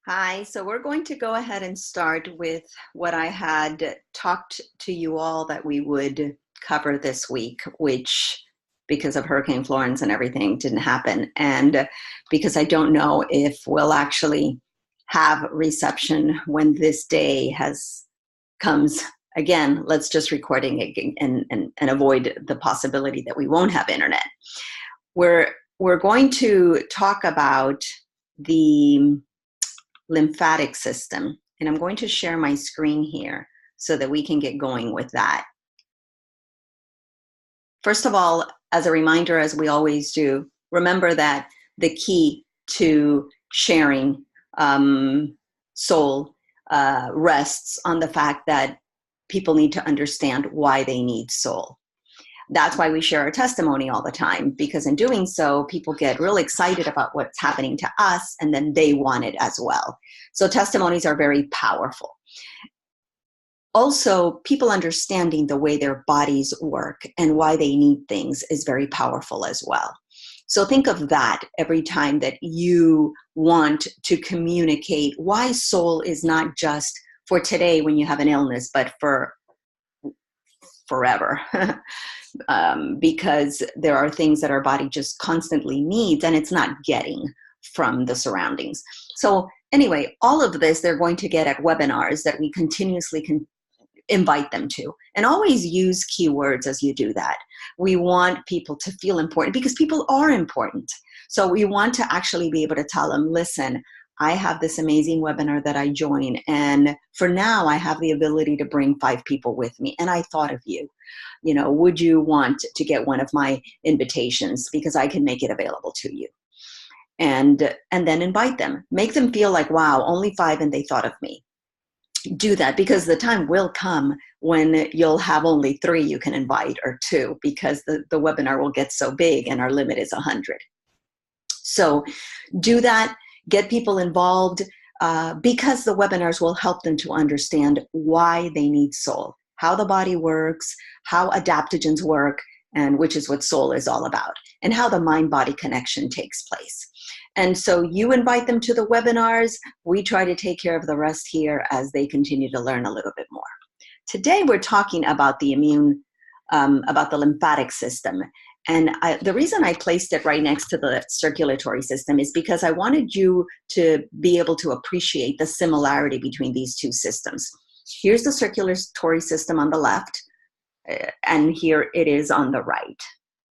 Hi, so we're going to go ahead and start with what I had talked to you all that we would cover this week, which because of Hurricane Florence and everything didn't happen. And because I don't know if we'll actually have reception when this day comes again, let's just recording it and avoid the possibility that we won't have internet. We're going to talk about the lymphatic system. And I'm going to share my screen here so that we can get going with that. First of all, as a reminder, as we always do, remember that the key to sharing soul rests on the fact that people need to understand why they need soul. That's why we share our testimony all the time, because in doing so, people get really excited about what's happening to us, and then they want it as well. So testimonies are very powerful. Also, people understanding the way their bodies work and why they need things is very powerful as well. So think of that every time that you want to communicate why soul is not just for today when you have an illness, but for forever. Because there are things that our body just constantly needs and it's not getting from the surroundings. So anyway, all of this they're going to get at webinars that we continuously can invite them to. And always use keywords as you do that. We want people to feel important because people are important. So we want to actually be able to tell them, listen, I have this amazing webinar that I join, and for now I have the ability to bring 5 people with me, and I thought of you. You know, would you want to get one of my invitations because I can make it available to you? And then invite them. Make them feel like, wow, only 5 and they thought of me. Do that, because the time will come when you'll have only 3 you can invite, or 2, because the webinar will get so big and our limit is 100. So do that. Get people involved because the webinars will help them to understand why they need soul, how the body works, how adaptogens work, and which is what soul is all about, and how the mind-body connection takes place. And so you invite them to the webinars. We try to take care of the rest here as they continue to learn a little bit more. Today we're talking about the about the lymphatic system. And the reason I placed it right next to the circulatory system is because I wanted you to be able to appreciate the similarity between these two systems. Here's the circulatory system on the left, and here it is on the right,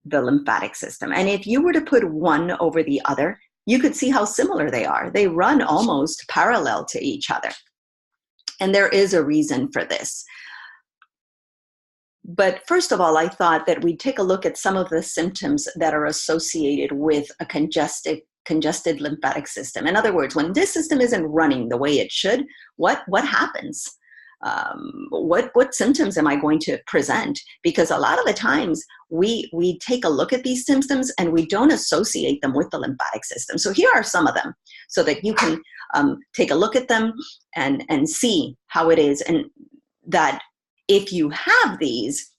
the lymphatic system. And if you were to put one over the other, you could see how similar they are. They run almost parallel to each other. And there is a reason for this. But first of all, I thought that we'd take a look at some of the symptoms that are associated with a congested lymphatic system. In other words, when this system isn't running the way it should, what happens? What symptoms am I going to present? Because a lot of the times we take a look at these symptoms and we don't associate them with the lymphatic system. So here are some of them so that you can take a look at them and see how it is, and that if you have these,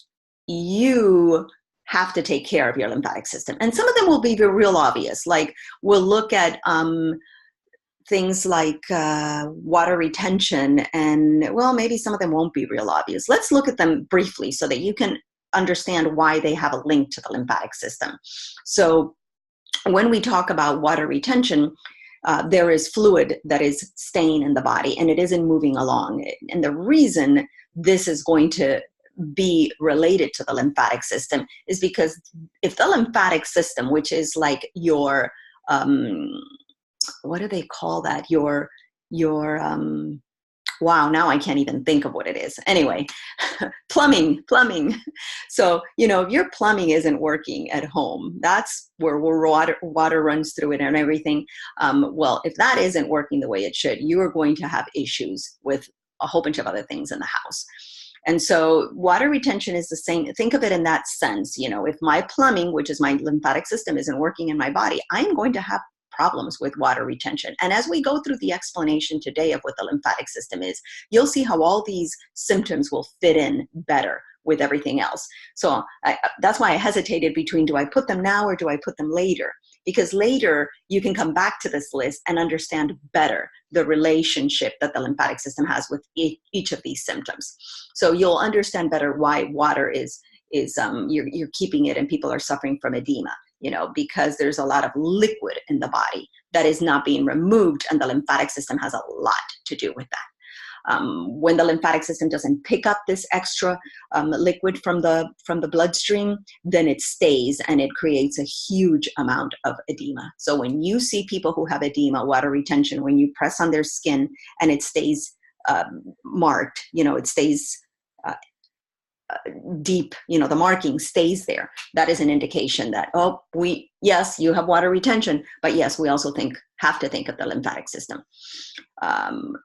you have to take care of your lymphatic system. And some of them will be real obvious. Like we'll look at things like water retention, and well, maybe some of them won't be real obvious. Let's look at them briefly so that you can understand why they have a link to the lymphatic system. So when we talk about water retention, there is fluid that is staying in the body and it isn't moving along. And the reason this is going to be related to the lymphatic system is because if the lymphatic system, which is like your, what do they call that? Wow, now I can't even think of what it is. Anyway, plumbing. So, you know, if your plumbing isn't working at home, that's where water runs through it and everything. Well, if that isn't working the way it should, you are going to have issues with a whole bunch of other things in the house. And so water retention is the same. Think of it in that sense. You know, if my plumbing, which is my lymphatic system, isn't working in my body, I'm going to have problems with water retention. And as we go through the explanation today of what the lymphatic system is, you'll see how all these symptoms will fit in better with everything else. So that's why I hesitated between, do I put them now or do I put them later? because later you can come back to this list and understand better the relationship that the lymphatic system has with each of these symptoms. So you'll understand better why water is you're keeping it and people are suffering from edema, because there's a lot of liquid in the body that is not being removed, and the lymphatic system has a lot to do with that. When the lymphatic system doesn't pick up this extra liquid from the bloodstream, then it stays and it creates a huge amount of edema. So when you see people who have edema, water retention, when you press on their skin and it stays marked, it stays deep, the marking stays there, that is an indication that, yes, you have water retention, but yes, we also have to think of the lymphatic system.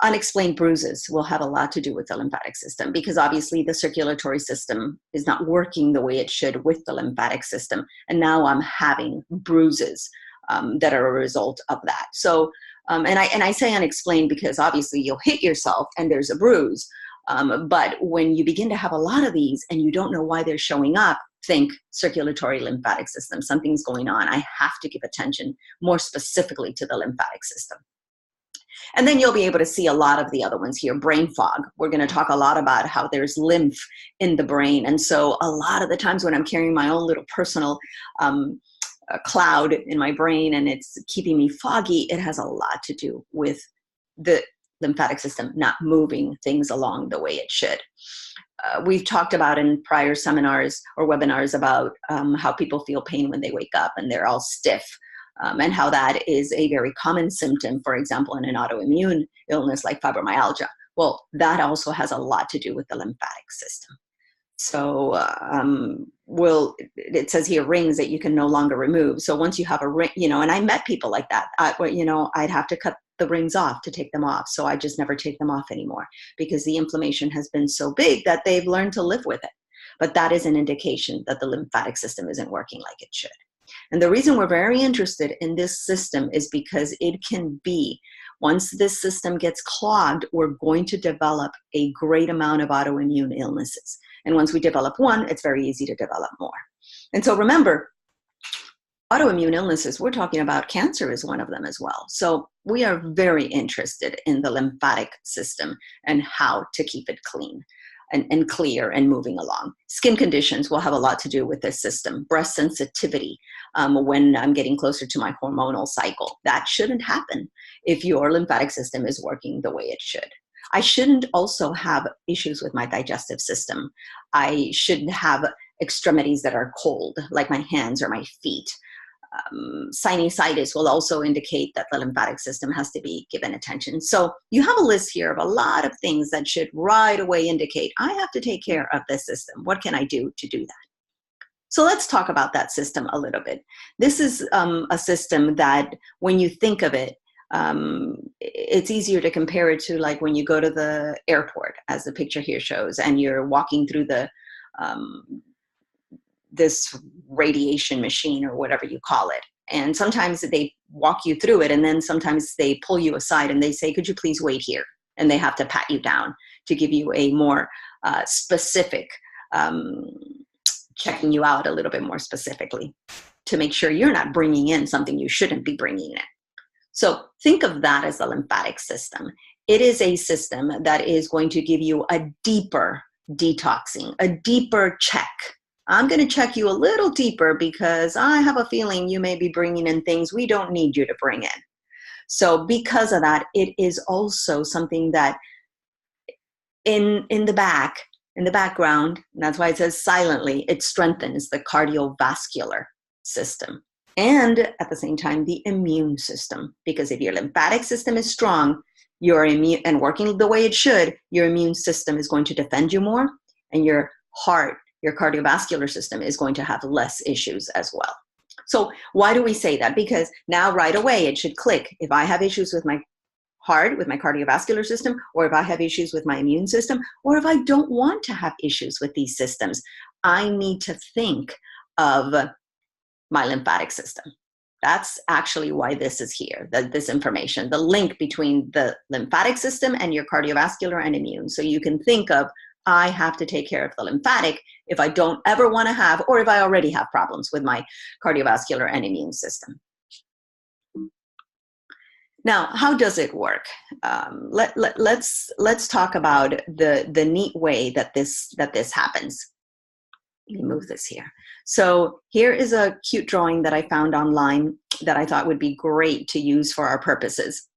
Unexplained bruises will have a lot to do with the lymphatic system, because obviously the circulatory system is not working the way it should with the lymphatic system. And now I'm having bruises that are a result of that. So, and I say unexplained because obviously you'll hit yourself and there's a bruise. But when you begin to have a lot of these and you don't know why they're showing up, think circulatory lymphatic system. Something's going on. I have to give attention more specifically to the lymphatic system. And then you'll be able to see a lot of the other ones here. Brain fog. We're going to talk a lot about how there's lymph in the brain. And so a lot of the times when I'm carrying my own little personal cloud in my brain and it's keeping me foggy, it has a lot to do with the lymphatic system not moving things along the way it should. We've talked about in prior seminars or webinars about how people feel pain when they wake up and they're all stiff, and how that is a very common symptom, for example, in an autoimmune illness like fibromyalgia. Well, that also has a lot to do with the lymphatic system. So it says here rings that you can no longer remove. So once you have a ring, and I met people like that, I'd have to cut the rings off to take them off. So I just never take them off anymore because the inflammation has been so big that they've learned to live with it. But that is an indication that the lymphatic system isn't working like it should. And the reason we're very interested in this system is because it can be, once this system gets clogged, we're going to develop a great amount of autoimmune illnesses. And once we develop one, it's very easy to develop more. And so remember, autoimmune illnesses, we're talking about cancer is one of them as well. So we are very interested in the lymphatic system and how to keep it clean and clear and moving along. Skin conditions will have a lot to do with this system. Breast sensitivity, when I'm getting closer to my hormonal cycle. That shouldn't happen if your lymphatic system is working the way it should. I shouldn't also have issues with my digestive system. I shouldn't have extremities that are cold, like my hands or my feet. Sinusitis will also indicate that the lymphatic system has to be given attention. So you have a list here of a lot of things that should right away indicate, I have to take care of this system. What can I do to do that? So let's talk about that system a little bit. This is a system that when you think of it, it's easier to compare it to like when you go to the airport, as the picture here shows, and you're walking through the this radiation machine or whatever you call it. And sometimes they walk you through it, and then sometimes they pull you aside and they say, could you please wait here? And they have to pat you down to give you a more specific, checking you out a little bit more specifically to make sure you're not bringing in something you shouldn't be bringing in. So think of that as the lymphatic system. It is a system that is going to give you a deeper detoxing, a deeper check. I'm going to check you a little deeper because I have a feeling you may be bringing in things we don't need you to bring in. So because of that, it is also something that in the background, and that's why it says silently, it strengthens the cardiovascular system. And at the same time, the immune system, because if your lymphatic system is strong, your immune and working the way it should, your immune system is going to defend you more, and your heart, your cardiovascular system is going to have less issues as well. So why do we say that? Because now right away it should click. If I have issues with my heart, with my cardiovascular system, or if I have issues with my immune system, or if I don't want to have issues with these systems, I need to think of my lymphatic system. That's actually why this is here, this information, the link between the lymphatic system and your cardiovascular and immune. So you can think of, I have to take care of the lymphatic if I don't ever want to have, or if I already have problems with my cardiovascular and immune system. Now, how does it work? Let's talk about the neat way that this happens. Let me move this here. So here is a cute drawing that I found online that I thought would be great to use for our purposes.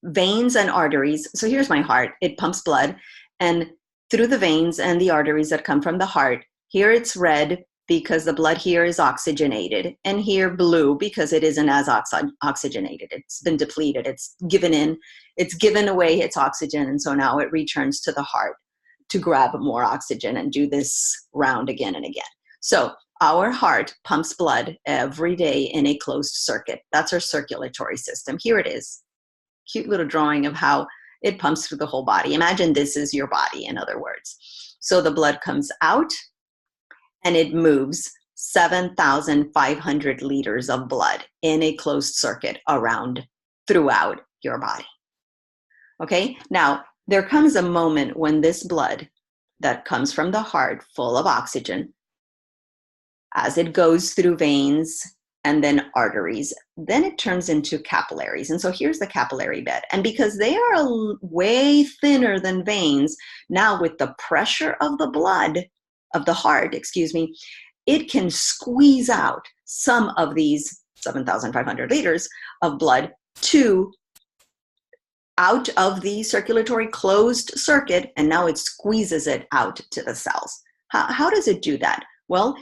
Veins and arteries. So here's my heart. It pumps blood, and through the veins and the arteries that come from the heart, here it's red because the blood here is oxygenated, and here blue because it isn't as oxygenated. It's been depleted. It's given away its oxygen, and so now it returns to the heart to grab more oxygen and do this round again and again. So our heart pumps blood every day in a closed circuit. That's our circulatory system. Here it is. Cute little drawing of how it pumps through the whole body. Imagine this is your body, in other words. So the blood comes out and it moves 7,500 liters of blood in a closed circuit throughout your body. Okay, now there comes a moment when this blood that comes from the heart, full of oxygen, as it goes through veins and then arteries, then it turns into capillaries. And so here's the capillary bed. And because they are way thinner than veins, now with the pressure of the blood, of the heart, it can squeeze out some of these 7,500 liters of blood out of the circulatory closed circuit, and now it squeezes it out to the cells. How does it do that? Well,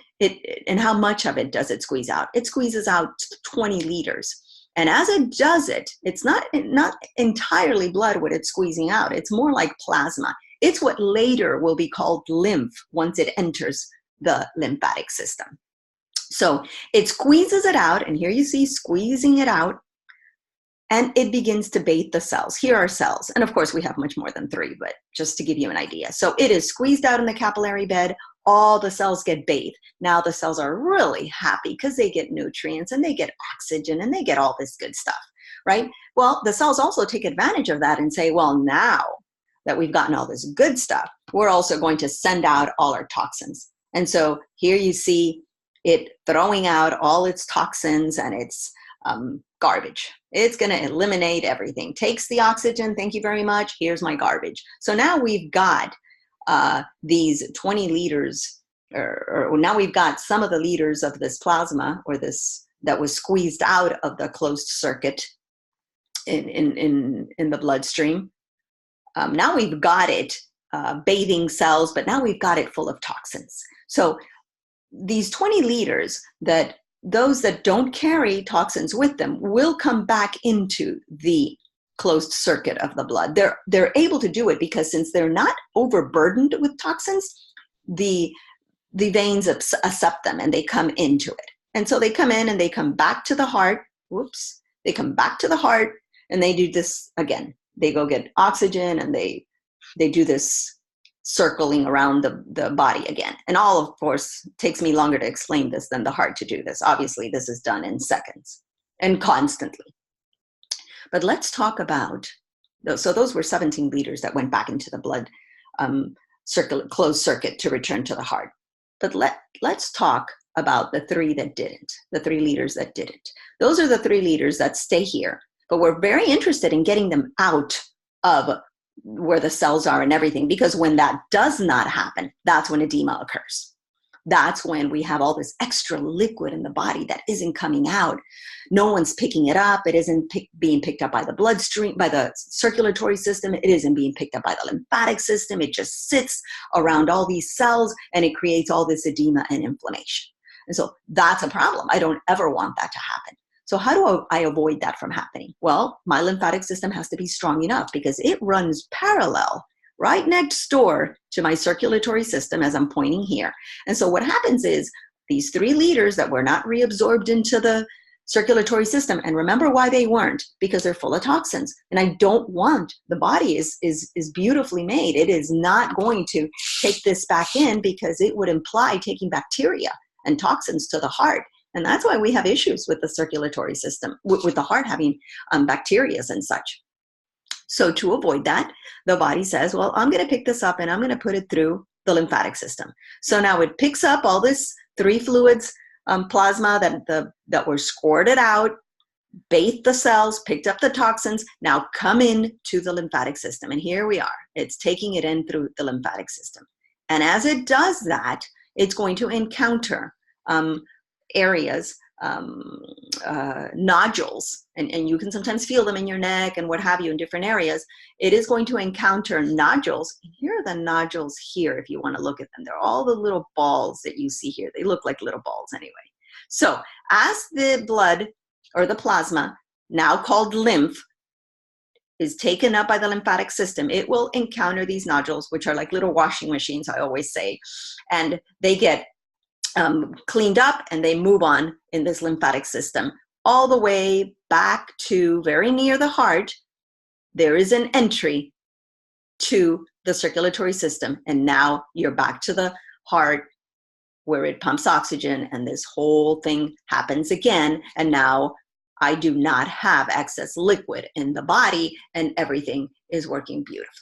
and how much of it does it squeeze out? It squeezes out 20 liters. And as it does it, it's not entirely blood what it's squeezing out. It's more like plasma. It's what later will be called lymph once it enters the lymphatic system. So it squeezes it out, and here you see squeezing it out, and it begins to bathe the cells. Here are cells. And of course, we have much more than 3, but just to give you an idea. So it is squeezed out in the capillary bed. All the cells get bathed. Now the cells are really happy because they get nutrients and they get oxygen and they get all this good stuff, right? Well, the cells also take advantage of that and say, well, now that we've gotten all this good stuff, we're also going to send out all our toxins. And so here you see it throwing out all its toxins and its garbage. It's going to eliminate everything. Takes the oxygen. Thank you very much. Here's my garbage. So now we've got these 20 liters, or now we've got some of the liters of this plasma, or this that was squeezed out of the closed circuit in the bloodstream. Now we've got it bathing cells, but now we've got it full of toxins. So these 20 liters, that those that don't carry toxins with them will come back into the closed circuit of the blood. They're able to do it because since they're not overburdened with toxins, the veins accept them and they come into it. And so they come in and they come back to the heart. Whoops. They come back to the heart and they do this again. They go get oxygen and they do this circling around the body again. And all, of course, takes me longer to explain this than the heart to do this. Obviously, this is done in seconds and constantly. But let's talk about, so those were 17 liters that went back into the blood closed circuit to return to the heart. But let's talk about the 3 that didn't, the 3 liters that didn't. Those are the 3 liters that stay here. But we're very interested in getting them out of where the cells are and everything, because when that does not happen, that's when edema occurs. That's when we have all this extra liquid in the body that isn't coming out. No one's picking it up. It isn't being picked up by the bloodstream, by the circulatory system. It isn't being picked up by the lymphatic system. It just sits around all these cells and it creates all this edema and inflammation. And so that's a problem. I don't ever want that to happen. So how do I avoid that from happening? Well, my lymphatic system has to be strong enough because it runs parallel right next door to my circulatory system, as I'm pointing here. And so what happens is these 3 liters that were not reabsorbed into the circulatory system, and remember why they weren't, because they're full of toxins. And I don't want, the body is beautifully made. It is not going to take this back in because it would imply taking bacteria and toxins to the heart. And that's why we have issues with the circulatory system, with the heart having bacteria and such. So to avoid that, the body says, well, I'm going to pick this up and I'm going to put it through the lymphatic system. So now it picks up all this 3 fluids, plasma that were squirted out. bathed the cells, picked up the toxins, now come in to the lymphatic system. And here we are. It's taking it in through the lymphatic system. And as it does that, it's going to encounter areas, nodules, and you can sometimes feel them in your neck and what have you in different areas. It is going to encounter nodules. Here are the nodules here if you want to look at them. They're all the little balls that you see here. They look like little balls anyway. So as the blood or the plasma, now called lymph, is taken up by the lymphatic system, it will encounter these nodules, which are like little washing machines, I always say, and they get cleaned up and they move on in this lymphatic system all the way back to very near the heart. There is an entry to the circulatory system, and now you're back to the heart where it pumps oxygen, and this whole thing happens again, and now I do not have excess liquid in the body and everything is working beautifully.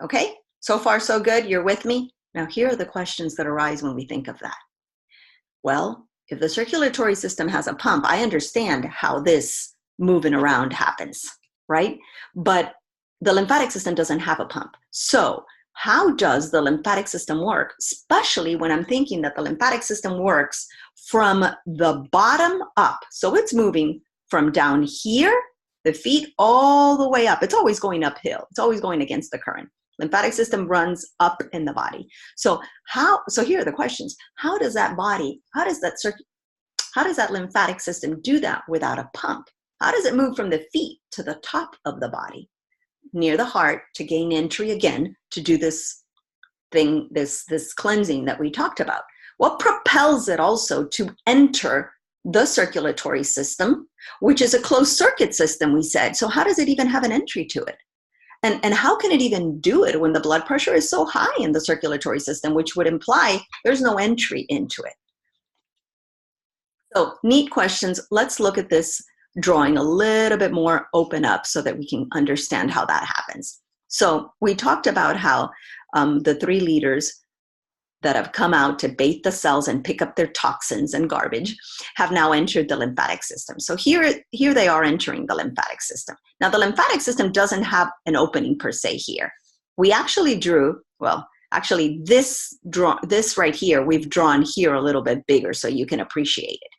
Okay, so far so good, you're with me? Now here are the questions that arise when we think of that. Well, if the circulatory system has a pump, I understand how this moving around happens, right? But the lymphatic system doesn't have a pump. So how does the lymphatic system work, especially when I'm thinking that the lymphatic system works from the bottom up? So it's moving from down here, the feet, all the way up. It's always going uphill. It's always going against the current. Lymphatic system runs up in the body. So here are the questions. How does that lymphatic system do that without a pump? How does it move from the feet to the top of the body, near the heart, to gain entry again, to do this thing, this cleansing that we talked about? What propels it also to enter the circulatory system, which is a closed circuit system, we said. So how does it even have an entry to it? And how can it even do it when the blood pressure is so high in the circulatory system, which would imply there's no entry into it? So neat questions. Let's look at this drawing a little bit more open up so that we can understand how that happens. So we talked about how the 3 leaders that have come out to bathe the cells and pick up their toxins and garbage have now entered the lymphatic system. So here they are entering the lymphatic system. Now the lymphatic system doesn't have an opening per se here. We actually drew, well, actually this right here, we've drawn here a little bit bigger so you can appreciate it.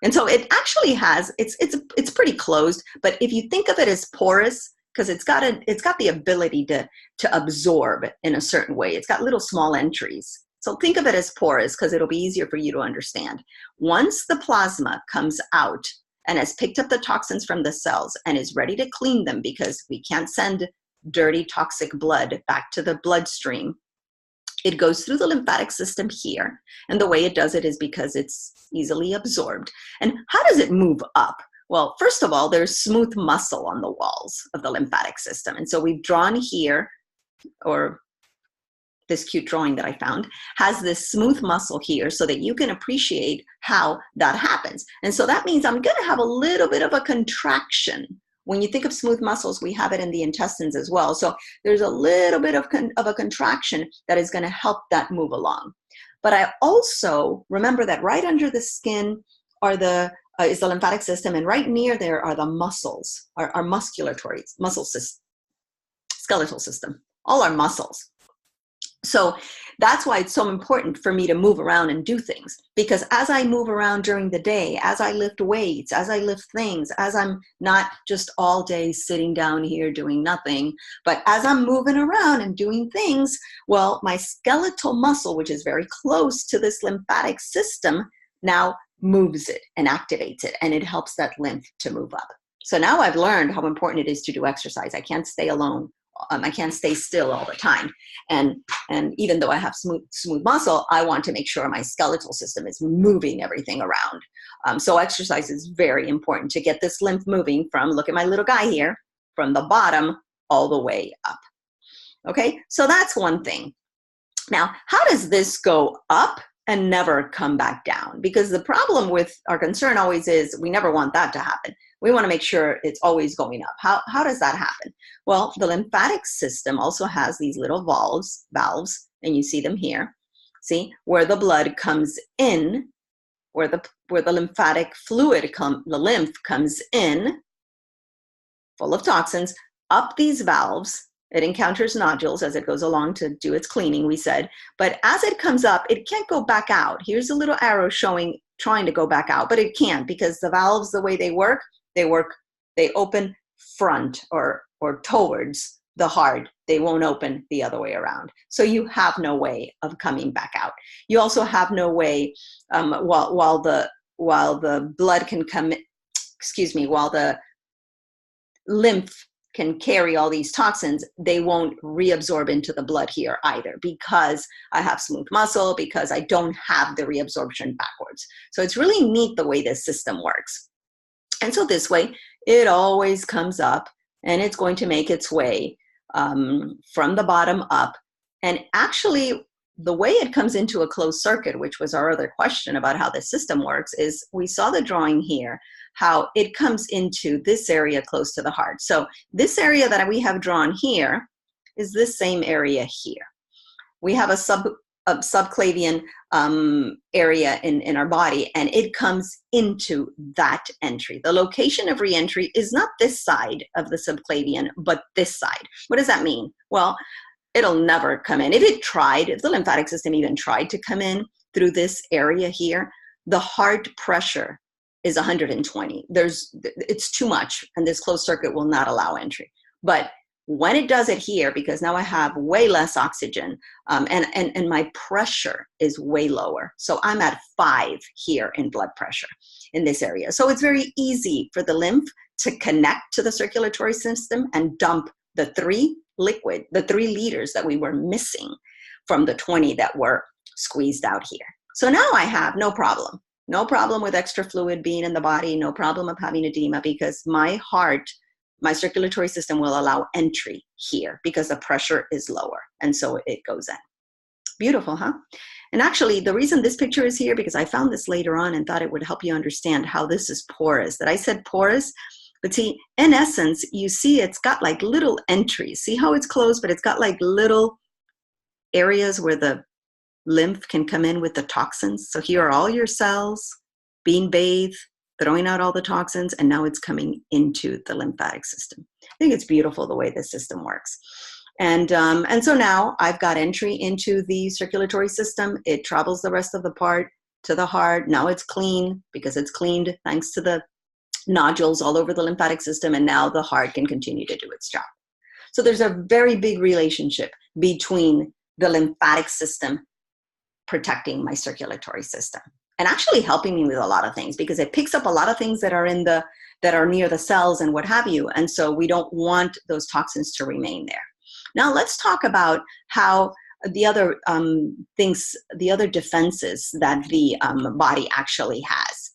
And so it actually has, it's pretty closed, but if you think of it as porous, because it's got the ability to absorb in a certain way. It's got little small entries. So think of it as porous because it'll be easier for you to understand. Once the plasma comes out and has picked up the toxins from the cells and is ready to clean them, because we can't send dirty toxic blood back to the bloodstream, it goes through the lymphatic system here. And the way it does it is because it's easily absorbed. And how does it move up? Well, first of all, there's smooth muscle on the walls of the lymphatic system. And so we've drawn here, or this cute drawing that I found, has this smooth muscle here so that you can appreciate how that happens. And so that means I'm going to have a little bit of a contraction. When you think of smooth muscles, we have it in the intestines as well. So there's a little bit of a contraction that is going to help that move along. But I also remember that right under the skin are is the lymphatic system, and right near there are the muscles, our musculatory muscle system, skeletal system, all our muscles. So that's why it's so important for me to move around and do things, because as I move around during the day, as I lift weights, as I lift things, as I'm not just all day sitting down here doing nothing, but as I'm moving around and doing things, well, my skeletal muscle, which is very close to this lymphatic system, now moves it and activates it, and it helps that lymph to move up. So now I've learned how important it is to do exercise. I can't stay alone. I can't stay still all the time. And even though I have smooth muscle, I want to make sure my skeletal system is moving everything around. So exercise is very important to get this lymph moving from, look at my little guy here, from the bottom all the way up. Okay, so that's one thing. Now, how does this go up and never come back down? Because the problem with our concern always is we never want that to happen. We want to make sure it's always going up. How does that happen? Well, the lymphatic system also has these little valves, and you see them here, see, where the blood comes in where the lymphatic fluid the lymph comes in, full of toxins, up these valves. It encounters nodules as it goes along to do its cleaning, we said. But as it comes up, it can't go back out. Here's a little arrow showing, trying to go back out, but it can't, because the valves, the way they open front or towards the heart. They won't open the other way around. So you have no way of coming back out. You also have no way, while the blood can come, while the lymph can carry all these toxins, they won't reabsorb into the blood here either, because I have smooth muscle, because I don't have the reabsorption backwards. So it's really neat the way this system works. And so this way, it always comes up, and it's going to make its way from the bottom up. And actually, the way it comes into a closed circuit, which was our other question about how the system works, is we saw the drawing here, how it comes into this area close to the heart. So this area that we have drawn here is this same area here. We have a subclavian area in our body, and it comes into that entry. The location of re-entry is not this side of the subclavian, but this side. What does that mean? Well, it'll never come in. If the lymphatic system even tried to come in through this area here, the heart pressure is 120. It's too much, and this closed circuit will not allow entry. But when it does it here, because now I have way less oxygen, and my pressure is way lower. So I'm at 5 here in blood pressure in this area. So it's very easy for the lymph to connect to the circulatory system and dump the 3 liters that we were missing from the 20 that were squeezed out here. So now I have no problem with extra fluid being in the body, no problem of having edema, because my circulatory system will allow entry here because the pressure is lower, and so it goes in. Beautiful, huh? And actually, the reason this picture is here, because I found this later on and thought it would help you understand how this is porous. That I said porous, but see, in essence, you see it's got like little entries. See how it's closed, but it's got like little areas where the lymph can come in with the toxins. So here are all your cells being bathed, throwing out all the toxins, and now it's coming into the lymphatic system. I think it's beautiful the way this system works. And so now I've got entry into the circulatory system. It travels the rest of the part to the heart. Now it's clean, because it's cleaned thanks to the nodules all over the lymphatic system, and now the heart can continue to do its job. So there's a very big relationship between the lymphatic system protecting my circulatory system, and actually helping me with a lot of things, because it picks up a lot of things that are near the cells and what have you. And so we don't want those toxins to remain there. Now let's talk about how the other the other defenses that the body actually has,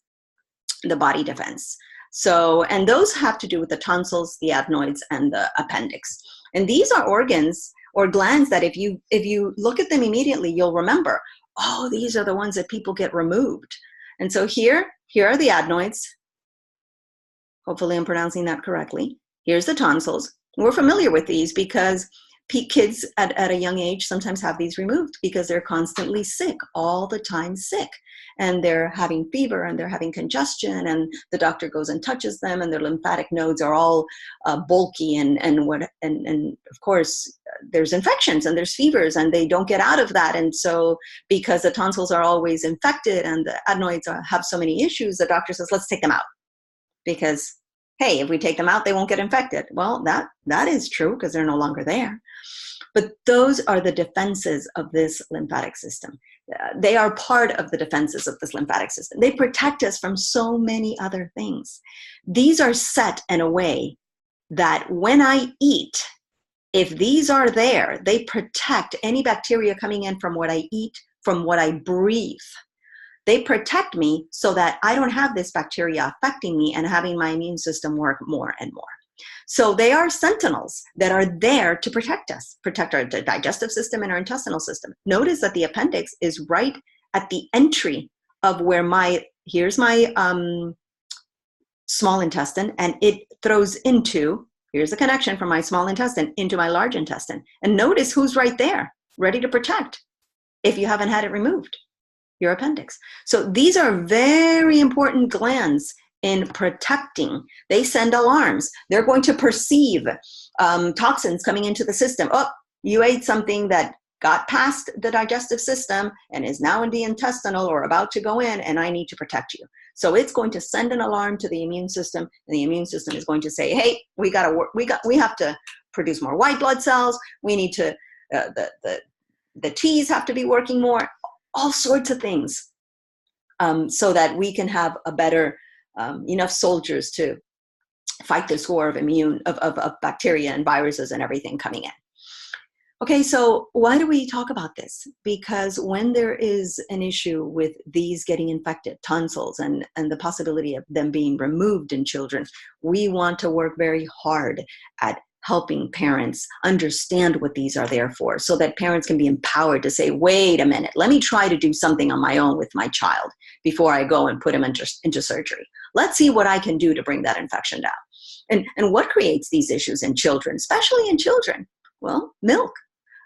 the body defense. So, and those have to do with the tonsils, the adenoids, and the appendix. And these are organs or glands that if you look at them immediately, you'll remember, oh, these are the ones that people get removed. And so here are the adenoids. Hopefully I'm pronouncing that correctly. Here's the tonsils. We're familiar with these because kids at a young age sometimes have these removed because they're constantly sick, all the time sick. And they're having fever and they're having congestion, and the doctor goes and touches them, and their lymphatic nodes are all bulky and of course there's infections and there's fevers and they don't get out of that. And so because the tonsils are always infected and the adenoids have so many issues, the doctor says, let's take them out, because hey, if we take them out, they won't get infected. Well, that is true because they're no longer there. But those are the defenses of this lymphatic system. They are part of the defenses of this lymphatic system. They protect us from so many other things. These are set in a way that when I eat, if these are there, they protect any bacteria coming in from what I eat, from what I breathe. They protect me so that I don't have this bacteria affecting me and having my immune system work more and more. So they are sentinels that are there to protect us, protect our digestive system and our intestinal system. Notice that the appendix is right at the entry of where here's my small intestine, and it throws into, here's the connection from my small intestine into my large intestine. And notice who's right there, ready to protect if you haven't had it removed. your appendix. So these are very important glands in protecting. They send alarms. They're going to perceive toxins coming into the system. Oh, you ate something that got past the digestive system and is now in the intestinal or about to go in, and I need to protect you. So it's going to send an alarm to the immune system, and the immune system is going to say, hey, we have to produce more white blood cells. We need to, the T's have to be working more, all sorts of things, so that we can have a better, enough soldiers to fight this war of bacteria and viruses and everything coming in. Okay, so why do we talk about this? Because when there is an issue with these getting infected, tonsils, and the possibility of them being removed in children, we want to work very hard at helping parents understand what these are there for, so that parents can be empowered to say, wait a minute, let me try to do something on my own with my child before I go and put him into surgery. Let's see what I can do to bring that infection down. And what creates these issues in children, especially in children? Well, milk.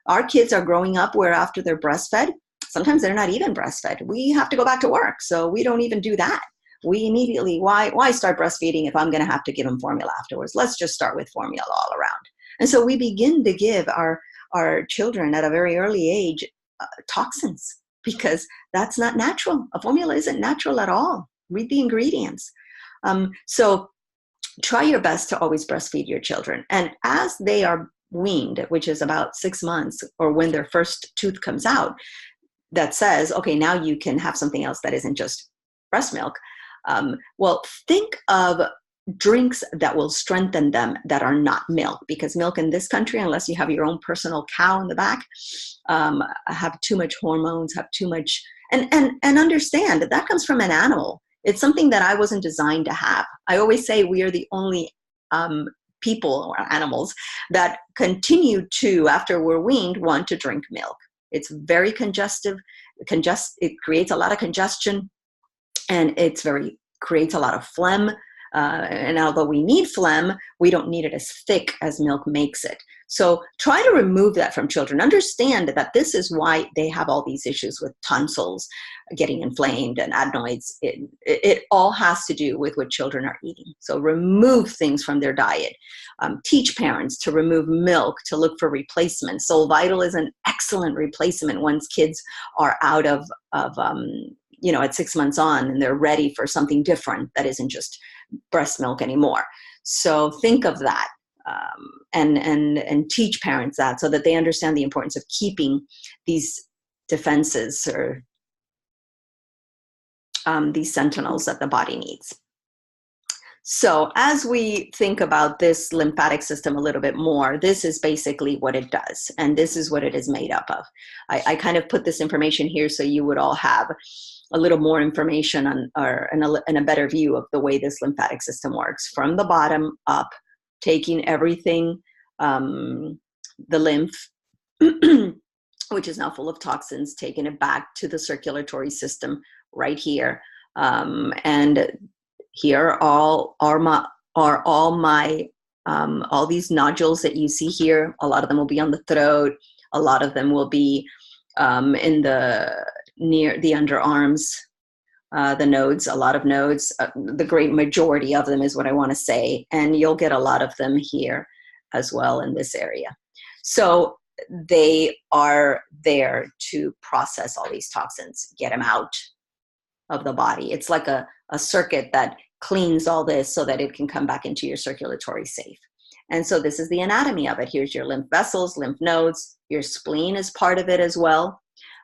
Our kids are growing up where after they're breastfed, sometimes they're not even breastfed. We have to go back to work, so we don't even do that. We immediately, why start breastfeeding if I'm going to have to give them formula afterwards? Let's just start with formula all around. And so we begin to give our children at a very early age toxins, because that's not natural. A formula isn't natural at all. Read the ingredients. So try your best to always breastfeed your children. And as they are weaned, which is about 6 months, or when their first tooth comes out, that says, okay, now you can have something else that isn't just breast milk. Well, think of drinks that will strengthen them that are not milk, because milk in this country, unless you have your own personal cow in the back, have too much hormones, have too much, and understand that comes from an animal. It's something that I wasn't designed to have. I always say we are the only people or animals that continue to, after we're weaned, want to drink milk. It's very congestive. It creates a lot of congestion, and creates a lot of phlegm. And although we need phlegm, we don't need it as thick as milk makes it. So try to remove that from children. Understand that this is why they have all these issues with tonsils getting inflamed and adenoids. It all has to do with what children are eating. So remove things from their diet. Teach parents to remove milk, to look for replacements. Soul Vital is an excellent replacement once kids are out of at 6 months on, and they're ready for something different that isn't just breast milk anymore. So think of that, and teach parents that, so that they understand the importance of keeping these defenses, or these sentinels that the body needs. So as we think about this lymphatic system a little bit more, this is basically what it does, and this is what it is made up of. I kind of put this information here so you would all have a little more information on, and a better view of the way this lymphatic system works, from the bottom up, taking everything, the lymph, which is now full of toxins, taking it back to the circulatory system right here. And here are all these nodules that you see here. A lot of them will be on the throat. A lot of them will be near the underarms, the nodes, a lot of nodes. The great majority of them is what I want to say. And you'll get a lot of them here as well in this area. So they are there to process all these toxins, get them out of the body. It's like a circuit that cleans all this so that it can come back into your circulatory safe. And so this is the anatomy of it. Here's your lymph vessels, lymph nodes. Your spleen is part of it as well,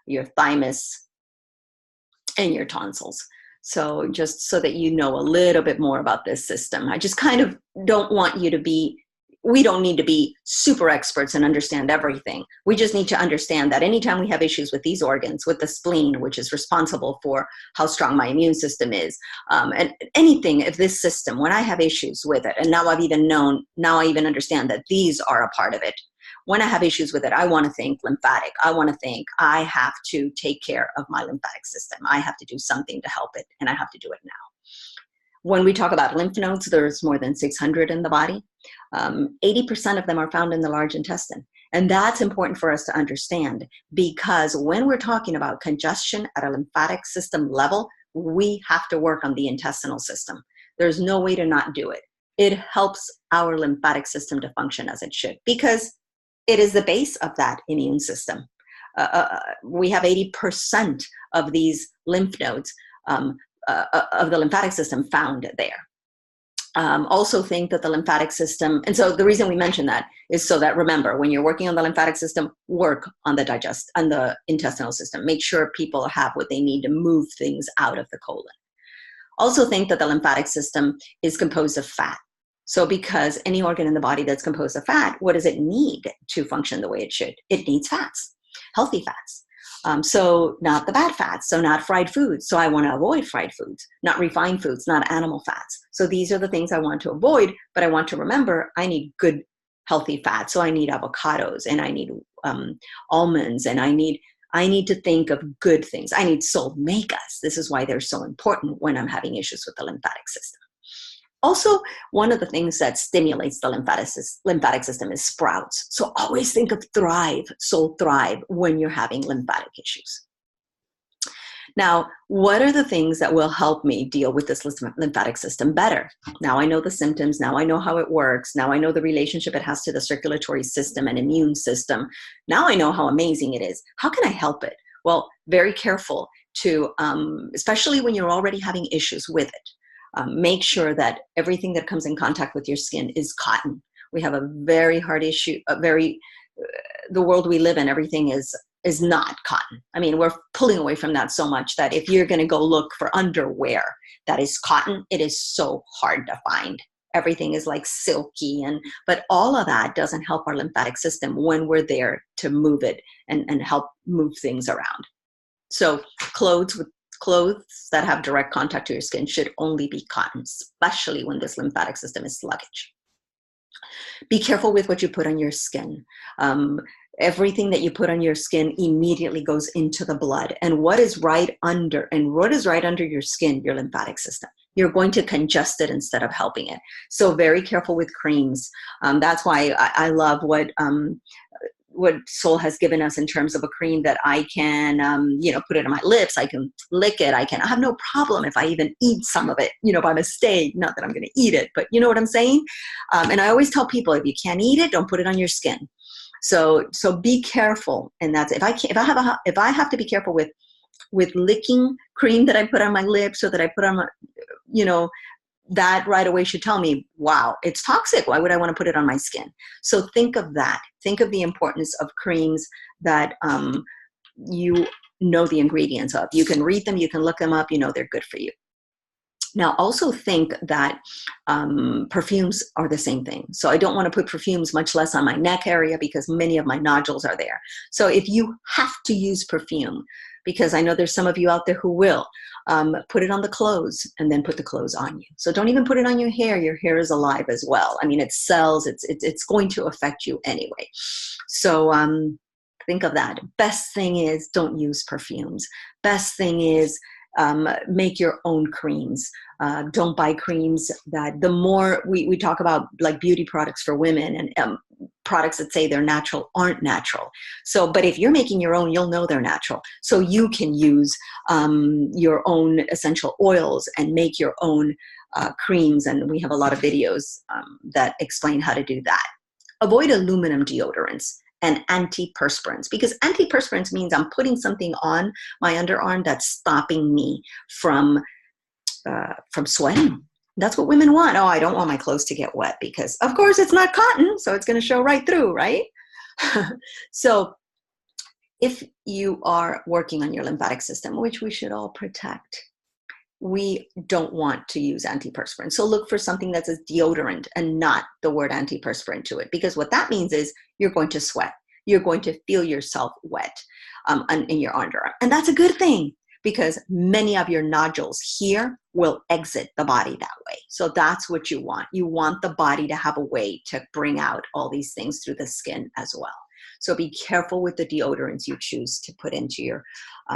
your thymus, and your tonsils. So just so that you know a little bit more about this system. I just kind of don't want you to be, we don't need to be super experts and understand everything. We just need to understand that anytime we have issues with these organs, with the spleen, which is responsible for how strong my immune system is, and anything of this system, when I have issues with it, and now I even understand that these are a part of it. When I have issues with it, I want to think lymphatic. I want to think I have to take care of my lymphatic system. I have to do something to help it, and I have to do it now. When we talk about lymph nodes, there's more than 600 in the body. 80% of them are found in the large intestine. And that's important for us to understand, because when we're talking about congestion at a lymphatic system level, we have to work on the intestinal system. There's no way to not do it. It helps our lymphatic system to function as it should, because it is the base of that immune system. We have 80% of these lymph nodes of the lymphatic system found there. Also think that the lymphatic system, and so the reason we mention that is so that, remember, when you're working on the lymphatic system, work on the intestinal system. Make sure people have what they need to move things out of the colon. Also think that the lymphatic system is composed of fat. So because any organ in the body that's composed of fat, what does it need to function the way it should? It needs fats, healthy fats. So not the bad fats, so not fried foods. So I want to avoid fried foods, not refined foods, not animal fats. So these are the things I want to avoid, but I want to remember I need good, healthy fats. So I need avocados, and I need almonds, and I need to think of good things. I need sulfates. This is why they're so important when I'm having issues with the lymphatic system. Also, one of the things that stimulates the lymphatic system is sprouts. So always think of thrive, soul thrive, when you're having lymphatic issues. Now, what are the things that will help me deal with this lymphatic system better? Now I know the symptoms. Now I know how it works. Now I know the relationship it has to the circulatory system and immune system. Now I know how amazing it is. How can I help it? Well, very careful to, especially when you're already having issues with it. Make sure that everything that comes in contact with your skin is cotton. We have a very hard issue, the world we live in, everything is not cotton. I mean, we're pulling away from that so much that if you're going to go look for underwear that is cotton, it is so hard to find. Everything is like silky, but all of that doesn't help our lymphatic system when we're there to move it and help move things around. So clothes that have direct contact to your skin should only be cotton, especially when this lymphatic system is sluggish. Be careful with what you put on your skin. Everything that you put on your skin immediately goes into the blood. And what is right under your skin? Your lymphatic system. You're going to congest it instead of helping it. So very careful with creams. That's why I love what Sol has given us in terms of a cream that I can, put it on my lips. I can lick it. I have no problem if I even eat some of it, by mistake. Not that I'm going to eat it, but you know what I'm saying? And I always tell people, if you can't eat it, don't put it on your skin. So be careful. And that's, if I have to be careful with licking cream that I put on my lips, or that I put on my, that right away should tell me, wow, it's toxic. Why would I want to put it on my skin? So think of that. Think of the importance of creams that you know the ingredients of. You can read them, you can look them up, they're good for you. Now, also think that perfumes are the same thing. So I don't want to put perfumes, much less on my neck area, because many of my nodules are there. So if you have to use perfume, because I know there's some of you out there who will, put it on the clothes and then put the clothes on you. So don't even put it on your hair. Your hair is alive as well. I mean, it cells, it's going to affect you anyway. So think of that. Best thing is, don't use perfumes. Best thing is, make your own creams. Don't buy creams that, the more we talk about like beauty products for women, and products that say they're natural aren't natural. So, but if you're making your own, you'll know they're natural. So you can use your own essential oils and make your own creams. And we have a lot of videos that explain how to do that. Avoid aluminum deodorants and antiperspirants, because antiperspirants means I'm putting something on my underarm that's stopping me from sweating. That's what women want. Oh, I don't want my clothes to get wet, because of course it's not cotton, so it's going to show right through, right? So if you are working on your lymphatic system, which we should all protect, we don't want to use antiperspirant. So look for something that's a deodorant and not the word antiperspirant to it, because what that means is you're going to sweat. You're going to feel yourself wet in your underarm. And that's a good thing, because many of your nodules here will exit the body that way. So that's what you want. You want the body to have a way to bring out all these things through the skin as well. So be careful with the deodorants you choose to put into your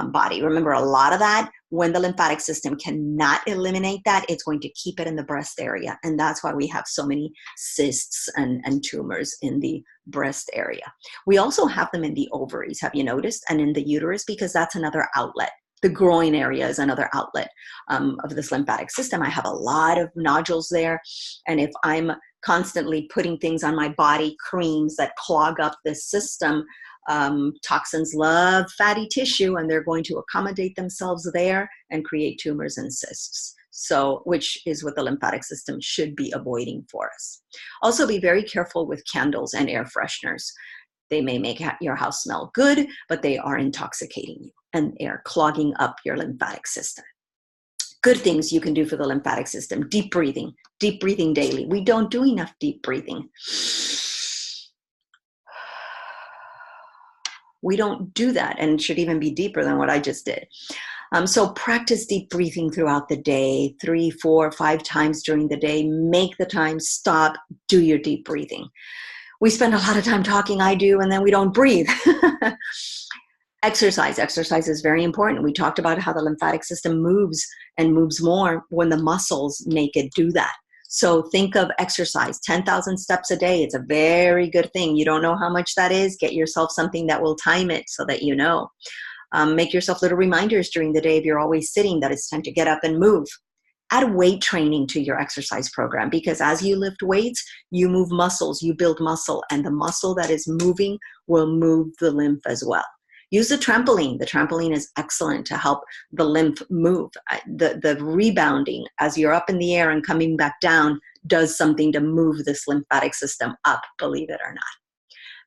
body. Remember, a lot of that, when the lymphatic system cannot eliminate that, it's going to keep it in the breast area. And that's why we have so many cysts and tumors in the breast area. We also have them in the ovaries, have you noticed? And in the uterus, because that's another outlet. The groin area is another outlet of this lymphatic system. I have a lot of nodules there. And if I'm constantly putting things on my body, creams that clog up this system, toxins love fatty tissue, and they're going to accommodate themselves there and create tumors and cysts. So, which is what the lymphatic system should be avoiding for us. Also, be very careful with candles and air fresheners. They may make your house smell good, but they are intoxicating you and they are clogging up your lymphatic system. Good things you can do for the lymphatic system: deep breathing daily. We don't do enough deep breathing. We don't do that, and it should even be deeper than what I just did. So practice deep breathing throughout the day, 3, 4, 5 times during the day. Make the time, stop, do your deep breathing. We spend a lot of time talking, I do, and then we don't breathe. Exercise is very important. We talked about how the lymphatic system moves and moves more when the muscles make it do that. So think of exercise, 10,000 steps a day. It's a very good thing. You don't know how much that is. Get yourself something that will time it so that you know. Make yourself little reminders during the day if you're always sitting that it's time to get up and move. Add weight training to your exercise program, because as you lift weights, you move muscles, you build muscle, and the muscle that is moving will move the lymph as well. Use the trampoline. The trampoline is excellent to help the lymph move. The rebounding as you're up in the air and coming back down does something to move this lymphatic system up, believe it or not.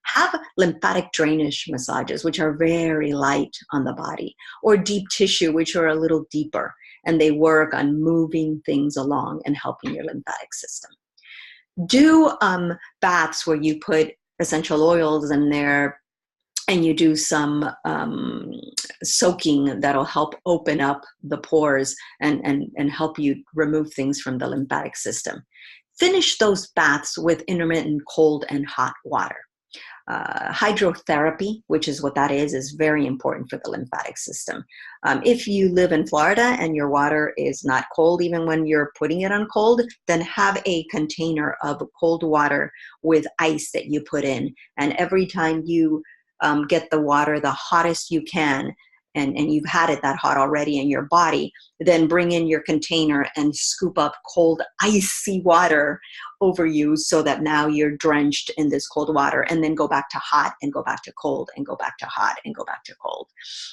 Have lymphatic drainage massages, which are very light on the body, or deep tissue, which are a little deeper, and they work on moving things along and helping your lymphatic system. Do baths where you put essential oils in there and you do some soaking that'll help open up the pores and help you remove things from the lymphatic system. Finish those baths with intermittent cold and hot water. Hydrotherapy, which is what that is very important for the lymphatic system. If you live in Florida and your water is not cold, even when you're putting it on cold, then have a container of cold water with ice that you put in. And every time you get the water the hottest you can, and you've had it that hot already in your body, then bring in your container and scoop up cold, icy water over you so that now you're drenched in this cold water, and then go back to hot and go back to cold and go back to hot and go back to cold.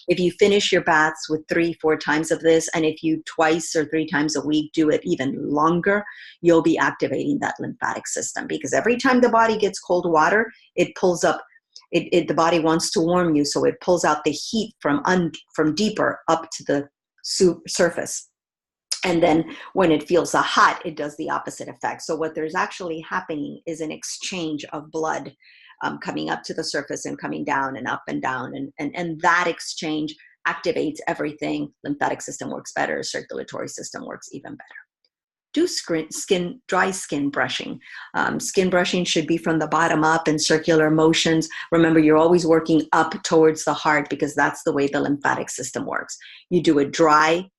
If you finish your baths with 3, 4 times of this, and if you 2 or 3 times a week do it even longer, you'll be activating that lymphatic system, because every time the body gets cold water, it pulls up the body wants to warm you, so it pulls out the heat from deeper up to the surface. And then when it feels the hot, it does the opposite effect. So what there's actually happening is an exchange of blood coming up to the surface and coming down and up and down. And that exchange activates everything. Lymphatic system works better. Circulatory system works even better. Do dry skin brushing. Skin brushing should be from the bottom up in circular motions. Remember, you're always working up towards the heart, because that's the way the lymphatic system works. You do it dry,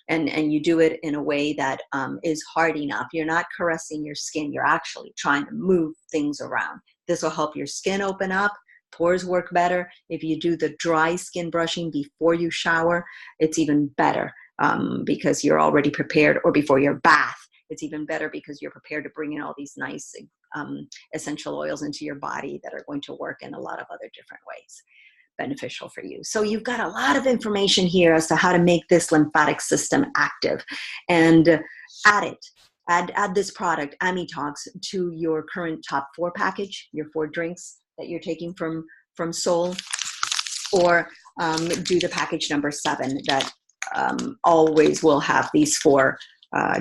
and you do it in a way that is hard enough. You're not caressing your skin. You're actually trying to move things around. This will help your skin open up. Pores work better. If you do the dry skin brushing before you shower, it's even better because you're already prepared, or before your bath. It's even better because you're prepared to bring in all these nice essential oils into your body that are going to work in a lot of other different ways, beneficial for you. So you've got a lot of information here as to how to make this lymphatic system active, and add this product, Amitox, to your current top 4 package, your 4 drinks that you're taking from Soul, or do the package number 7 that always will have these 4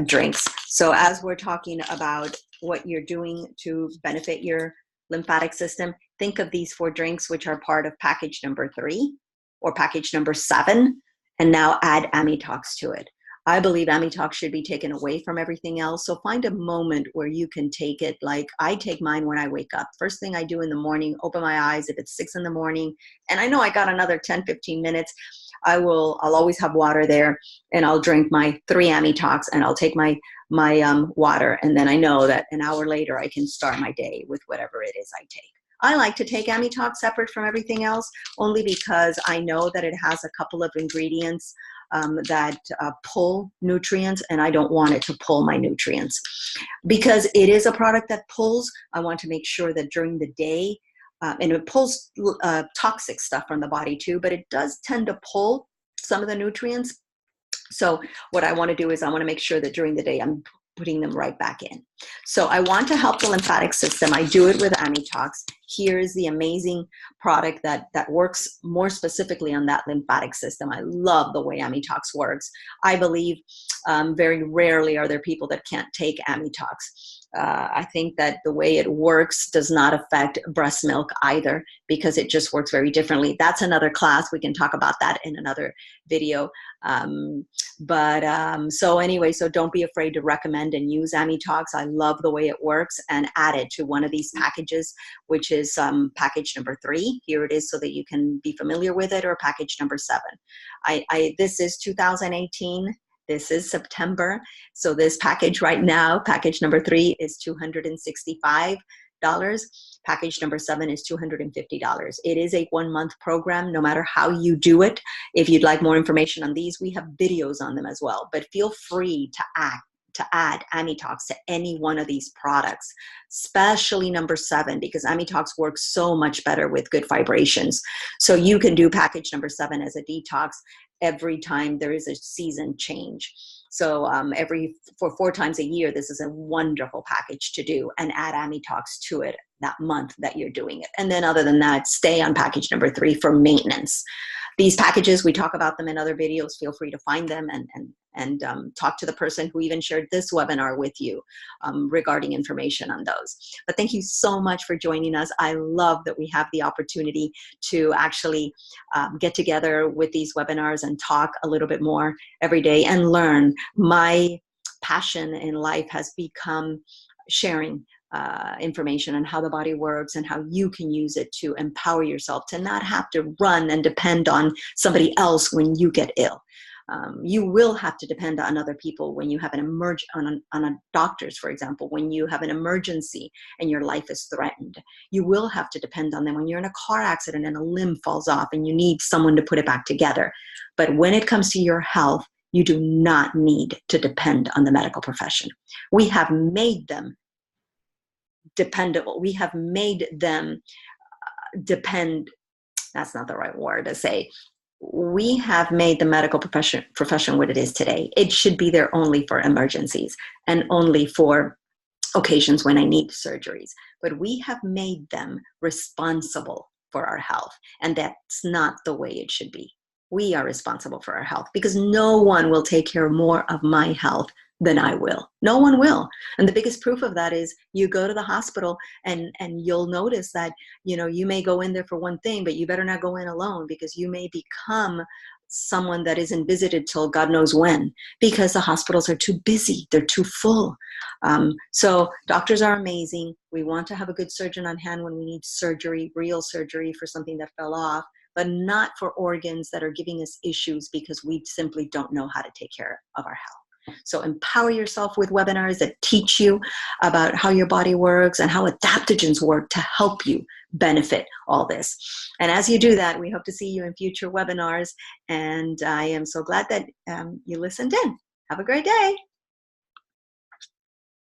drinks. So as we're talking about what you're doing to benefit your lymphatic system, think of these 4 drinks, which are part of package number 3 or package number 7, and now add Amitox to it. I believe Amitox should be taken away from everything else. So find a moment where you can take it. Like I take mine when I wake up. First thing I do in the morning, open my eyes if it's 6 in the morning. And I know I got another 10, 15 minutes. I'll always have water there, and I'll drink my 3 Amitox, and I'll take my water. And then I know that an hour later I can start my day with whatever it is I take. I like to take Amitox separate from everything else, only because I know that it has a couple of ingredients that pull nutrients, and I don't want it to pull my nutrients. Because it is a product that pulls, I want to make sure that during the day, and it pulls toxic stuff from the body too, but it does tend to pull some of the nutrients. So what I want to do is I want to make sure that during the day I'm putting them right back in. So I want to help the lymphatic system. I do it with Amitox. Here's the amazing product that works more specifically on that lymphatic system. I love the way Amitox works. I believe very rarely are there people that can't take Amitox. I think that the way it works does not affect breast milk either, because it just works very differently. That's another class. We can talk about that in another video. So anyway, so don't be afraid to recommend and use Amitox. I love the way it works, and add it to one of these packages, which is package number 3. Here it is so that you can be familiar with it, or package number 7. This is 2018. This is September. So this package right now, package number 3 is $265. Package number 7 is $250. It is a 1-month program, no matter how you do it. If you'd like more information on these, we have videos on them as well. But feel free to add Amitox to any one of these products, especially number 7, because Amitox works so much better with good vibrations. So you can do package number 7 as a detox every time there is a season change. So for 4 times a year, this is a wonderful package to do, and add Amitox to it that month that you're doing it. And then other than that, stay on package number 3 for maintenance. These packages, we talk about them in other videos. Feel free to find them and talk to the person who even shared this webinar with you regarding information on those. But thank you so much for joining us. I love that we have the opportunity to actually get together with these webinars and talk a little bit more every day and learn. My passion in life has become sharing information on how the body works and how you can use it to empower yourself, to not have to run and depend on somebody else when you get ill. You will have to depend on other people when you have an on a doctor's, for example, when you have an emergency and your life is threatened. You will have to depend on them when you're in a car accident and a limb falls off and you need someone to put it back together. But when it comes to your health, you do not need to depend on the medical profession. We have made them dependable. We have made them depend. That's not the right word to say. We have made the medical profession what it is today. It should be there only for emergencies and only for occasions when I need surgeries. But we have made them responsible for our health, and that's not the way it should be. We are responsible for our health, because no one will take care more of my health than I will. No one will. And the biggest proof of that is you go to the hospital and you'll notice that, you may go in there for one thing, but you better not go in alone, because you may become someone that isn't visited till God knows when, because the hospitals are too busy. They're too full. So doctors are amazing. We want to have a good surgeon on hand when we need surgery, real surgery for something that fell off, but not for organs that are giving us issues because we simply don't know how to take care of our health. So empower yourself with webinars that teach you about how your body works and how adaptogens work to help you benefit all this. And as you do that, we hope to see you in future webinars. And I am so glad that you listened in. Have a great day.